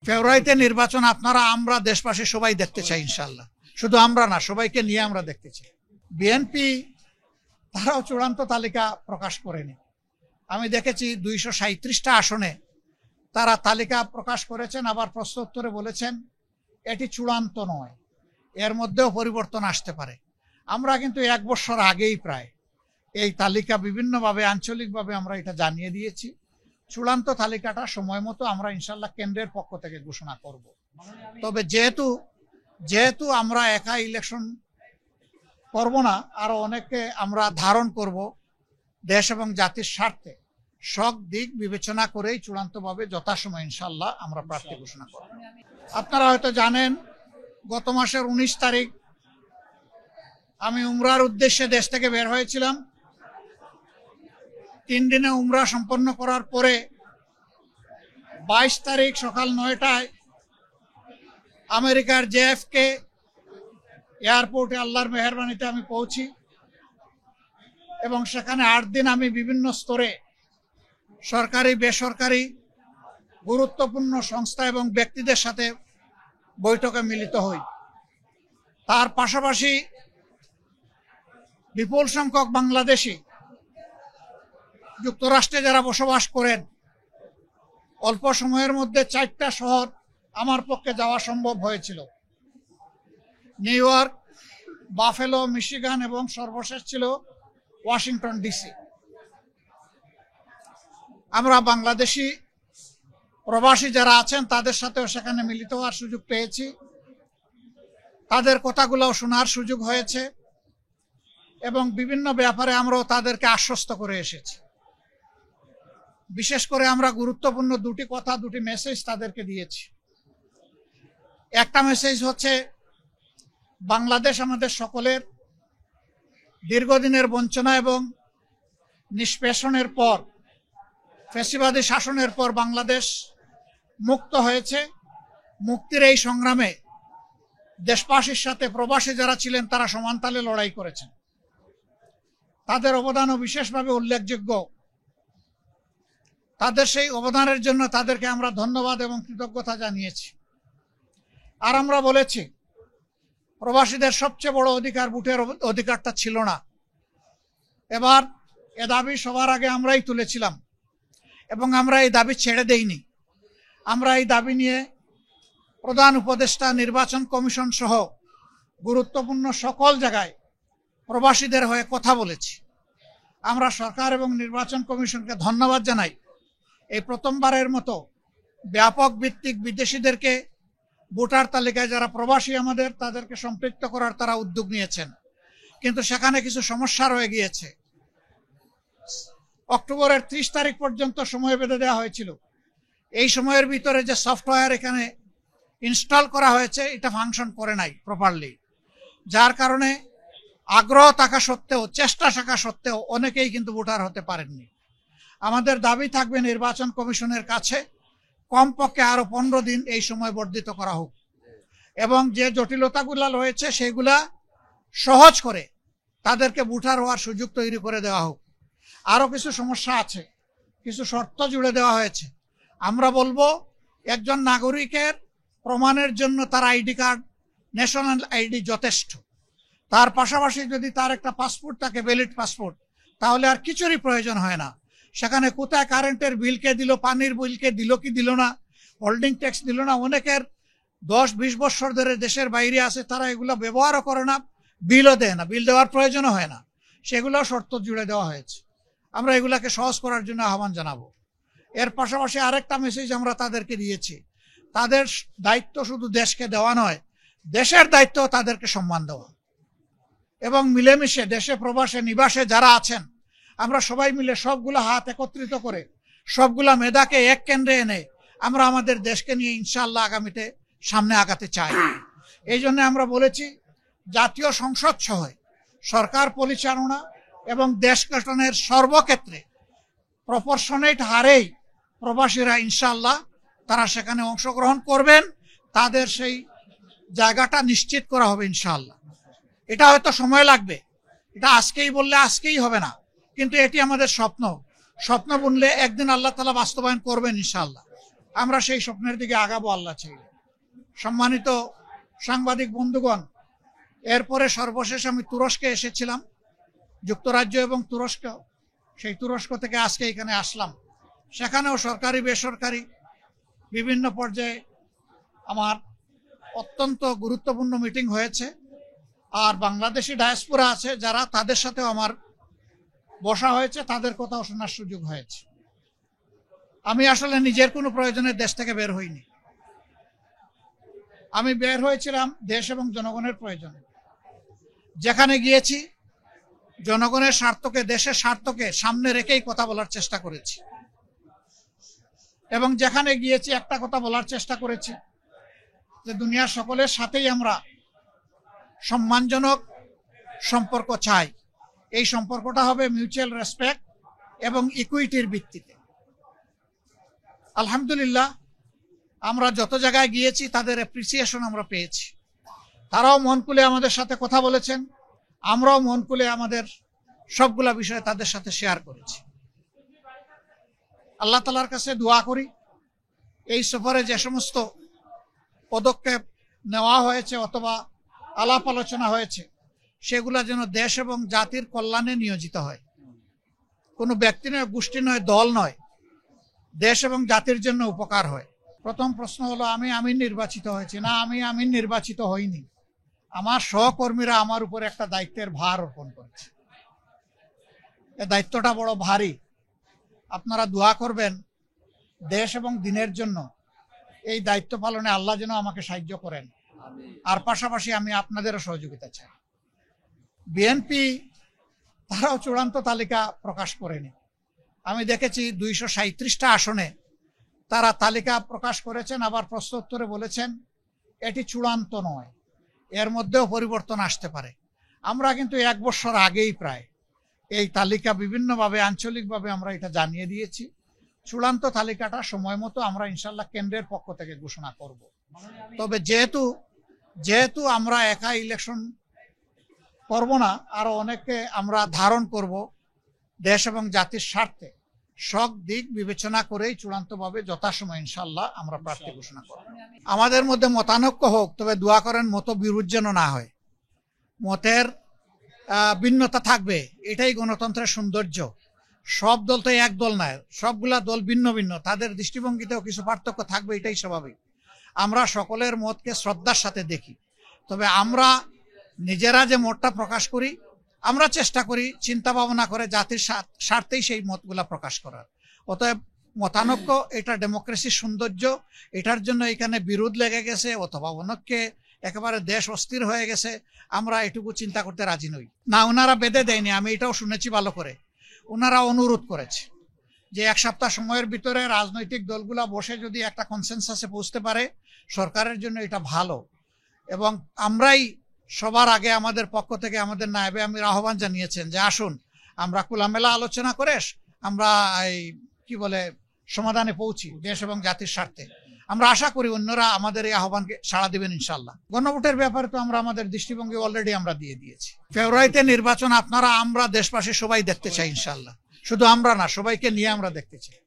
ফেব্রুয়ারিতে নির্বাচন আমরা দেশবাসী সবাই দেখতে চাই ইনশাআল্লাহ। শুধু আমরা না, সবাইকে নিয়ে আমরা দেখতে চাই। বিএনপি তারাও চূড়ান্ত তালিকা প্রকাশ করেনি। আমি দেখেছি 237টা আসনে তারা তালিকা প্রকাশ করেছেন, আবার প্রশ্নোত্তরে বলেছেন এটি চূড়ান্ত নয়, এর মধ্যেও পরিবর্তন আসতে পারে। আমরা কিন্তু 1 বছর আগেই প্রায় এই তালিকা বিভিন্নভাবে আঞ্চলিকভাবে আমরা এটা জানিয়ে দিয়েছি। চূড়ান্ত তালিকাটা সময় মতো আমরা ইনশাল্লাহ কেন্দ্রের পক্ষ থেকে ঘোষণা করব। তবে যেহেতু আমরা একা ইলেকশন করব না, আরো অনেকে আমরা ধারণ করব, দেশ এবং জাতির স্বার্থে সব দিক বিবেচনা করেই চূড়ান্তভাবে যথাসময় ইনশাল্লাহ আমরা প্রার্থী ঘোষণা করব। আপনারা হয়তো জানেন, গত মাসের 19 তারিখ আমি উমরার উদ্দেশ্যে দেশ থেকে বের হয়েছিলাম। 3 দিনে উমরা সম্পন্ন করার পরে 22 তারিখ সকাল 9টায় আমেরিকার JFK এয়ারপোর্টে আল্লাহর মেহেরবানিতে আমি পৌঁছি এবং সেখানে 8 দিন আমি বিভিন্ন স্তরে সরকারি বেসরকারি গুরুত্বপূর্ণ সংস্থা এবং ব্যক্তিদের সাথে বৈঠকে মিলিত হই। তার পাশাপাশি বিপুল সংখ্যক বাংলাদেশি যুক্তরাষ্ট্রে যারা বসবাস করেন, অল্প সময়ের মধ্যে 4টা শহর আমার পক্ষে যাওয়া সম্ভব হয়েছিল: নিউ ইয়র্ক, বাফেলো, মিশিগান এবং সর্বশেষ ছিল ওয়াশিংটন ডিসি। আমরা বাংলাদেশি প্রবাসী যারা আছেন তাদের সাথেও সেখানে মিলিত হওয়ার সুযোগ পেয়েছি, তাদের কথাগুলোও শোনার সুযোগ হয়েছে এবং বিভিন্ন ব্যাপারে আমরাও তাদেরকে আশ্বস্ত করে এসেছি। বিশেষ করে আমরা গুরুত্বপূর্ণ 2টি কথা, 2টি মেসেজ তাদেরকে দিয়েছি। একটা মেসেজ হচ্ছে, বাংলাদেশ আমাদের সকলের দীর্ঘদিনের বঞ্চনা এবং নিষ্পেষণের পর, ফ্যাসিবাদী শাসনের পর বাংলাদেশ মুক্ত হয়েছে। মুক্তির এই সংগ্রামে দেশবাসীর সাথে প্রবাসী যারা ছিলেন তারা সমানতালে লড়াই করেছেন, তাদের অবদানও বিশেষভাবে উল্লেখযোগ্য। তাদের সেই অবদানের জন্য তাদেরকে আমরা ধন্যবাদ এবং কৃতজ্ঞতা জানিয়েছি। আর আমরা বলেছি, প্রবাসীদের সবচেয়ে বড় অধিকার ভোটের অধিকারটা ছিল না। এবার এ দাবি সবার আগে আমরাই তুলেছিলাম এবং আমরা এই দাবি ছেড়ে দেইনি। আমরা এই দাবি নিয়ে প্রধান উপদেষ্টা, নির্বাচন কমিশন সহ গুরুত্বপূর্ণ সকল জায়গায় প্রবাসীদের হয়ে কথা বলেছি। আমরা সরকার এবং নির্বাচন কমিশনকে ধন্যবাদ জানাই। এই প্রথমবারের মতো ব্যাপক ভিত্তিক বিদেশিদেরকে ভোটার তালিকায় যারা প্রবাসী আমাদের, তাদেরকে সম্পৃক্ত করার তারা উদ্যোগ নিয়েছেন, কিন্তু সেখানে কিছু সমস্যা রয়ে গিয়েছে। অক্টোবরের 30 তারিখ পর্যন্ত সময় বেঁধে দেওয়া হয়েছিল। এই সময়ের ভিতরে যে সফটওয়্যার এখানে ইনস্টল করা হয়েছে এটা ফাংশন করে নাই প্রপারলি, যার কারণে আগ্রহ থাকা সত্ত্বেও, চেষ্টা থাকা সত্ত্বেও অনেকেই কিন্তু ভোটার হতে পারেননি। আমাদের দাবি থাকবে নির্বাচন কমিশনের কাছে কমপক্ষে আরো 15 দিন এই সময় বর্ধিত করা হোক এবং যে জটিলতাগুলো রয়েছে সেগুলা সহজ করে তাদেরকে ভোটার হওয়ার সুযোগ তৈরি করে দেওয়া হোক। আরো কিছু সমস্যা আছে, কিছু শর্ত জুড়ে দেওয়া হয়েছে। আমরা বলবো, একজন নাগরিকের প্রমাণের জন্য তার আইডি কার্ড, ন্যাশনাল আইডি যথেষ্ট। তার পাশাপাশি যদি তার একটা পাসপোর্ট থাকে, ভ্যালিড পাসপোর্ট, তাহলে আর কিছুরই প্রয়োজন হয় না। সেখানে কোথায় কারেন্টের বিল কে দিল, পানির বিল কে দিল কি দিল না, হোল্ডিং ট্যাক্স দিল না, অনেকের 10-20 বছর ধরে দেশের বাইরে আছে, তারা এগুলো ব্যবহারও করে না, বিলও দেয় না, বিল দেওয়ার প্রয়োজনও হয় না, সেগুলো শর্ত জুড়ে দেওয়া হয়েছে। আমরা এগুলাকে সহজ করার জন্য আহ্বান জানাবো। এর পাশাপাশি আরেকটা মেসেজ আমরা তাদেরকে দিয়েছি, তাদের দায়িত্ব শুধু দেশকে দেওয়া নয়, দেশের দায়িত্ব তাদেরকে সম্মান দেওয়া এবং মিলেমিশে দেশে প্রবাসে নিবাসে যারা আছেন, আমরা সবাই মিলে সবগুলো হাত একত্রিত করে সবগুলা মেধাকে এক কেন্দ্রে এনে আমরা আমাদের দেশকে নিয়ে ইনশাআল্লাহ আগামীতে সামনে আগাতে চাই। এই জন্য আমরা বলেছি, জাতীয় সংসদ সহ সরকার পরিচালনা এবং দেশ গঠনের সর্বক্ষেত্রে প্রপোর্শনেট হারেই প্রবাসীরা ইনশাআল্লাহ তারা সেখানে অংশগ্রহণ করবেন, তাদের সেই জায়গাটা নিশ্চিত করা হবে ইনশাআল্লাহ। এটা হয়তো সময় লাগবে, এটা আজকেই বললে আজকেই হবে না, কিন্তু এটি আমাদের স্বপ্ন। স্বপ্ন বুনলে একদিন আল্লাহ তাআলা বাস্তবায়ন করবেন ইনশাআল্লাহ। আমরা সেই স্বপ্নের দিকে আগাবো আল্লাহ চাইলে। সম্মানিত সাংবাদিক বন্ধুগণ, এরপরে সর্বশেষ আমি তুরস্কে এসেছিলাম, যুক্তরাজ্য এবং তুরস্ক। সেই তুরস্ক থেকে আজকে এখানে আসলাম। সেখানেও সরকারি বেসরকারি বিভিন্ন পর্যায়ে আমার অত্যন্ত গুরুত্বপূর্ণ মিটিং হয়েছে। আর বাংলাদেশি ডায়াসপোরা আছে যারা, তাদের সাথেও আমার বসা হয়েছে, তাদের কথাও শোনার সুযোগ হয়েছে। আমি আসলে নিজের কোনো প্রয়োজনে দেশ থেকে বের হইনি। আমি বের হয়েছিলাম দেশ এবং জনগণের প্রয়োজনে। যেখানে গিয়েছি জনগণের স্বার্থকে, দেশের স্বার্থকে সামনে রেখেই কথা বলার চেষ্টা করেছি। এবং যেখানে গিয়েছি একটা কথা বলার চেষ্টা করেছি যে দুনিয়ার সকলের সাথেই আমরা সম্মানজনক সম্পর্ক চাই। এই সম্পর্কটা হবে মিউচুয়াল রেসপেক্ট এবং ইকুইটির ভিত্তিতে। আলহামদুলিল্লাহ, আমরা যত জায়গায় গিয়েছি তাদের অ্যাপ্রিসিয়েশন আমরা পেয়েছি। তারাও মন খুলে আমাদের সাথে কথা বলেছেন, আমরাও মন খুলে আমাদের সবগুলা বিষয় তাদের সাথে শেয়ার করেছি। আল্লাহ তাআলার কাছে দোয়া করি এই সফরে যে সমস্ত পদক্ষেপ নেওয়া হয়েছে অথবা আলাপ আলোচনা হয়েছে সেগুলা যেন দেশ এবং জাতির কল্যাণে নিয়োজিত হয়। কোনো ব্যক্তি নয়, গোষ্ঠী নয়, দল নয়, দেশ এবং জাতির জন্য উপকার হয়। প্রথম প্রশ্ন হলো, আমি আমির নির্বাচিত হয়েছি না? আমি আমির নির্বাচিত হইনি। আমার সহকর্মীরা আমার উপর একটা দায়িত্বের ভার অর্পণ করেছে। এই দায়িত্বটা বড় ভারী। আপনারা দোয়া করবেন দেশ এবং দিনের জন্য এই দায়িত্ব পালনে আল্লাহ যেন আমাকে সাহায্য করেন। আর পাশাপাশি আমি আপনাদেরও সহযোগিতা চাই। বিএনপি তারাও চূড়ান্ত তালিকা প্রকাশ করেনি। আমি দেখেছি 237টা আসনে তারা তালিকা প্রকাশ করেছেন, আবার প্রশ্ন উত্তরে বলেছেন এটি চূড়ান্ত নয়, এর মধ্যেও পরিবর্তন আসতে পারে। আমরা কিন্তু 1 বছর আগেই প্রায় এই তালিকা বিভিন্নভাবে আঞ্চলিকভাবে আমরা এটা জানিয়ে দিয়েছি। চূড়ান্ত তালিকাটা সময় মতো আমরা ইনশাল্লাহ কেন্দ্রের পক্ষ থেকে ঘোষণা করব। তবে যেহেতু আমরা একা ইলেকশন করব না, আরো অনেককে আমরা ধারণ করব, দেশ এবং জাতির স্বার্থে সব দিক বিবেচনা করেই চূড়ান্তভাবে যথাসময় ইনশাল্লাহ আমরা প্রার্থী ঘোষণা করব। আমাদের মধ্যে মতানৈক্য হোক, তবে দোয়া করেন মত বিরোধ যেন না হয়। মতের ভিন্নতা থাকবে, এটাই গণতন্ত্রের সৌন্দর্য। সব দল তো এক দল নয়, সবগুলা দল ভিন্ন ভিন্ন, তাদের দৃষ্টিভঙ্গিতেও কিছু পার্থক্য থাকবে, এটাই স্বাভাবিক। আমরা সকলের মতকে শ্রদ্ধার সাথে দেখি। তবে আমরা নিজেরা যে মতটা প্রকাশ করি, আমরা চেষ্টা করি চিন্তা ভাবনা করে জাতির স্বার্থেই সেই মতগুলা প্রকাশ করার। অতএব মতানৈক্য এটা ডেমোক্রেসির সৌন্দর্য। এটার জন্য এখানে বিরোধ লেগে গেছে অথবা অনেককে একেবারে দেশ অস্থির হয়ে গেছে, আমরা এটুকু চিন্তা করতে রাজি নই। না, ওনারা বেঁধে দেয়নি, আমি এটাও শুনেছি ভালো করে। ওনারা অনুরোধ করেছে যে 1 সপ্তাহ সময়ের ভিতরে রাজনৈতিক দলগুলা বসে যদি একটা কনসেনসাসে পৌঁছতে পারে সরকারের জন্য এটা ভালো। এবং আমরাই সবার আগে আমাদের পক্ষ থেকে আমাদের নায়েবে আমির আহ্বান জানিয়েছেন যে আসুন আমরা খোলামেলা আলোচনা করে আমরা সমাধানে পৌঁছি দেশ এবং জাতির স্বার্থে। আমরা আশা করি অন্যরা আমাদের এই আহ্বানকে সাড়া দিবেন ইনশাল্লাহ। গণভোটের ব্যাপারে তো আমরা আমাদের দৃষ্টিভঙ্গি অলরেডি আমরা দিয়ে দিয়েছি। ফেব্রুয়ারিতে নির্বাচন আমরা দেশবাসী সবাই দেখতে চাই ইনশাল্লাহ। শুধু আমরা না, সবাইকে নিয়ে আমরা দেখতে চাই।